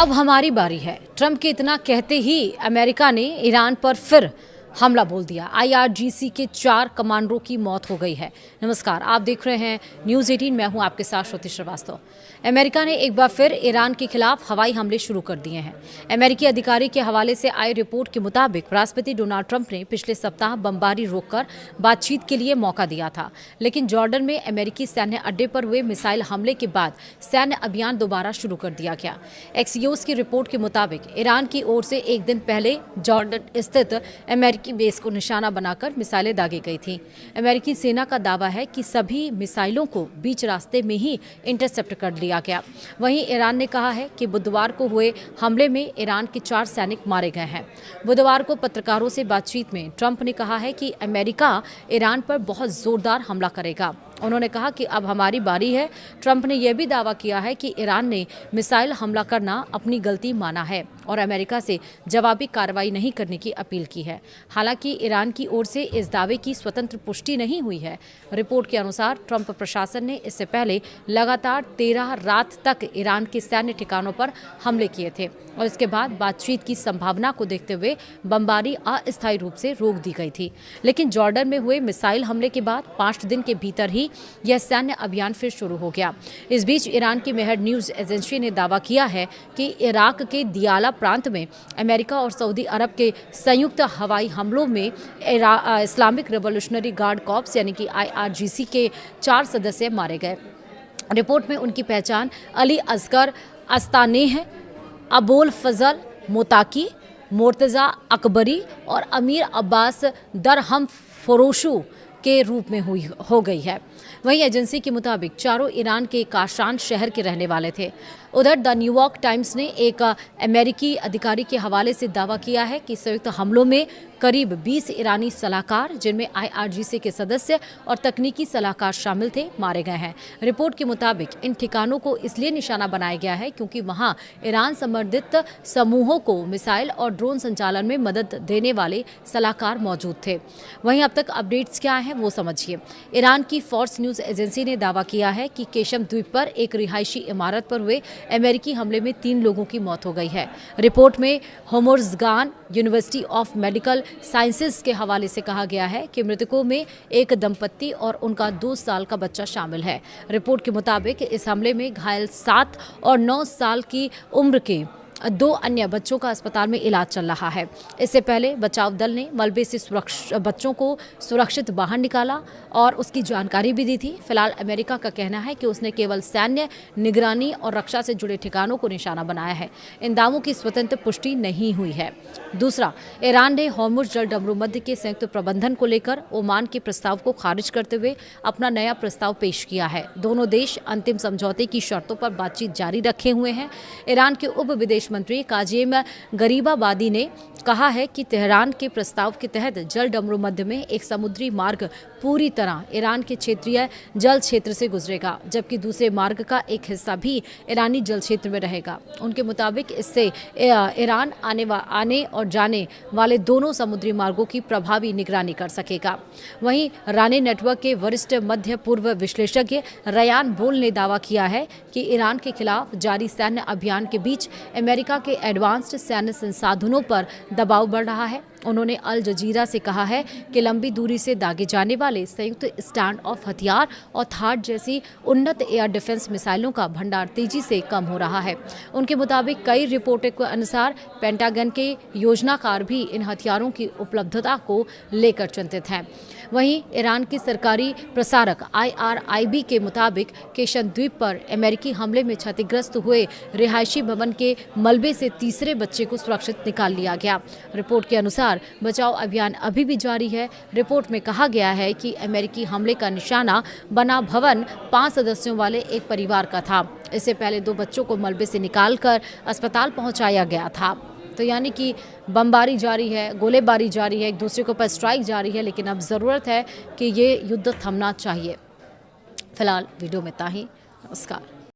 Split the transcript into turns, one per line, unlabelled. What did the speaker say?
अब हमारी बारी है। ट्रंप के इतना कहते ही अमेरिका ने ईरान पर फिर हमला बोल दिया। IRGC के 4 कमांडरों की मौत हो गई है। नमस्कार, आप देख रहे हैं न्यूज़ 18। मैं हूं आपके साथ श्रुति श्रीवास्तव। अमेरिका ने एक बार फिर ईरान के खिलाफ हवाई हमले शुरू कर दिए हैं। अमेरिकी अधिकारी के हवाले से आई रिपोर्ट के मुताबिक राष्ट्रपति डोनाल्ड ट्रंप ने पिछले सप्ताह बमबारी रोककर बातचीत के लिए मौका दिया था, लेकिन जॉर्डन में अमेरिकी सैन्य अड्डे पर हुए मिसाइल हमले के बाद सैन्य अभियान दोबारा शुरू कर दिया गया। एक्सियोस की रिपोर्ट के मुताबिक ईरान की ओर से एक दिन पहले जॉर्डन स्थित अमेरिकी बेस को निशाना बनाकर मिसाइलें दागी गई थी। अमेरिकी सेना का दावा है कि सभी मिसाइलों को बीच रास्ते में ही इंटरसेप्ट कर लिया गया। वहीं ईरान ने कहा है कि बुधवार को हुए हमले में ईरान के 4 सैनिक मारे गए हैं। बुधवार को पत्रकारों से बातचीत में ट्रंप ने कहा है कि अमेरिका ईरान पर बहुत जोरदार हमला करेगा। उन्होंने कहा कि अब हमारी बारी है। ट्रंप ने यह भी दावा किया है कि ईरान ने मिसाइल हमला करना अपनी गलती माना है और अमेरिका से जवाबी कार्रवाई नहीं करने की अपील की है। हालांकि ईरान की ओर से इस दावे की स्वतंत्र पुष्टि नहीं हुई है। रिपोर्ट के अनुसार ट्रंप प्रशासन ने इससे पहले लगातार 13 रात तक ईरान के सैन्य ठिकानों पर हमले किए थे और इसके बाद बातचीत की संभावना को देखते हुए बमबारी अस्थायी रूप से रोक दी गई थी। लेकिन जॉर्डन में हुए मिसाइल हमले के बाद 5 दिन के भीतर ही यह सैन्य अभियान फिर शुरू हो गया। इस बीच ईरान की मेहर न्यूज़ एजेंसी ने दावा किया है कि इराक के दियाला प्रांत में अमेरिका और सऊदी अरब के संयुक्त हवाई हमलों में इस्लामिक रिवॉल्यूशनरी गार्ड कॉर्प्स यानी कि IRGC के 4 सदस्य मारे गए। रिपोर्ट में उनकी पहचान अली असगर अस्तानेह, अबोल फजल मोताकी, मुर्तज़ा अकबरी और अमीर अब्बास दरहम फरोशू के रूप में हो गई है। वहीं एजेंसी के मुताबिक चारों ईरान के काशान शहर के रहने वाले थे। उधर द न्यूयॉर्क टाइम्स ने एक अमेरिकी अधिकारी के हवाले से दावा किया है कि संयुक्त हमलों में करीब 20 ईरानी सलाहकार, जिनमें IRGC के सदस्य और तकनीकी सलाहकार शामिल थे, मारे गए हैं। रिपोर्ट के मुताबिक इन ठिकानों को इसलिए निशाना बनाया गया है क्योंकि वहां ईरान समर्थित समूहों को मिसाइल और ड्रोन संचालन में मदद देने वाले सलाहकार मौजूद थे। वहीं अब तक अपडेट्स क्या हैं वो समझिए। ईरान की फोर्स न्यूज़ एजेंसी ने दावा किया है कि केशम द्वीप पर एक रिहायशी इमारत पर हुए अमेरिकी हमले में 3 लोगों की मौत हो गई है। रिपोर्ट में होमोर्ज़गान यूनिवर्सिटी ऑफ मेडिकल साइंसेज के हवाले से कहा गया है कि मृतकों में एक दंपत्ति और उनका 2 साल का बच्चा शामिल है। रिपोर्ट के मुताबिक इस हमले में घायल 7 और 9 साल की उम्र के 2 अन्य बच्चों का अस्पताल में इलाज चल रहा है। इससे पहले बचाव दल ने मलबे से बच्चों को सुरक्षित बाहर निकाला और उसकी जानकारी भी दी थी। फिलहाल अमेरिका का कहना है कि उसने केवल सैन्य निगरानी और रक्षा से जुड़े ठिकानों को निशाना बनाया है। इन दावों की स्वतंत्र पुष्टि नहीं हुई है। दूसरा, ईरान ने हॉर्मुज़ जल डमरूमध्य के संयुक्त प्रबंधन को लेकर ओमान के प्रस्ताव को खारिज करते हुए अपना नया प्रस्ताव पेश किया है। दोनों देश अंतिम समझौते की शर्तों पर बातचीत जारी रखे हुए हैं। ईरान के उप विदेश मंत्री काजेम गरीबाबादी ने कहा है कि तेहरान के प्रस्ताव के तहत जल डमरूमध्य में एक समुद्री मार्ग पूरी तरह ईरान के क्षेत्रीय जल क्षेत्र से गुजरेगा, जबकि दूसरे मार्ग का एक हिस्सा भी ईरानी जल क्षेत्र में रहेगा। उनके मुताबिक इससे ईरान आने और जाने वाले दोनों समुद्री मार्गों की प्रभावी निगरानी कर सकेगा। वहीं राने नेटवर्क के वरिष्ठ मध्य पूर्व विश्लेषज्ञ रयान बोल ने दावा किया है कि ईरान के खिलाफ जारी सैन्य अभियान के बीच अमेरिका के एडवांस्ड सैन्य संसाधनों पर दबाव बढ़ रहा है। उन्होंने अल जजीरा से कहा है कि लंबी दूरी से दागे जाने वाले संयुक्त स्टैंड ऑफ हथियार और थाड जैसी उन्नत एयर डिफेंस मिसाइलों का भंडार तेजी से कम हो रहा है। उनके मुताबिक कई रिपोर्टों के अनुसार पेंटागन के योजनाकार भी इन हथियारों की उपलब्धता को लेकर चिंतित हैं। वहीं ईरान की सरकारी प्रसारक IRIB के मुताबिक केशन द्वीप पर अमेरिकी हमले में क्षतिग्रस्त हुए रिहायशी भवन के मलबे से तीसरे बच्चे को सुरक्षित निकाल लिया गया। रिपोर्ट के अनुसार बचाव अभियान अभी भी जारी है। रिपोर्ट में कहा गया है कि अमेरिकी हमले का निशाना बना भवन 5 सदस्यों वाले एक परिवार का था। इससे पहले 2 बच्चों को मलबे से निकालकर अस्पताल पहुंचाया गया था। तो यानी कि बमबारी जारी है, गोलेबारी जारी है, एक दूसरे के ऊपर स्ट्राइक जारी है, लेकिन अब ज़रूरत है कि ये युद्ध थमना चाहिए। फिलहाल वीडियो में इतना ही। नमस्कार।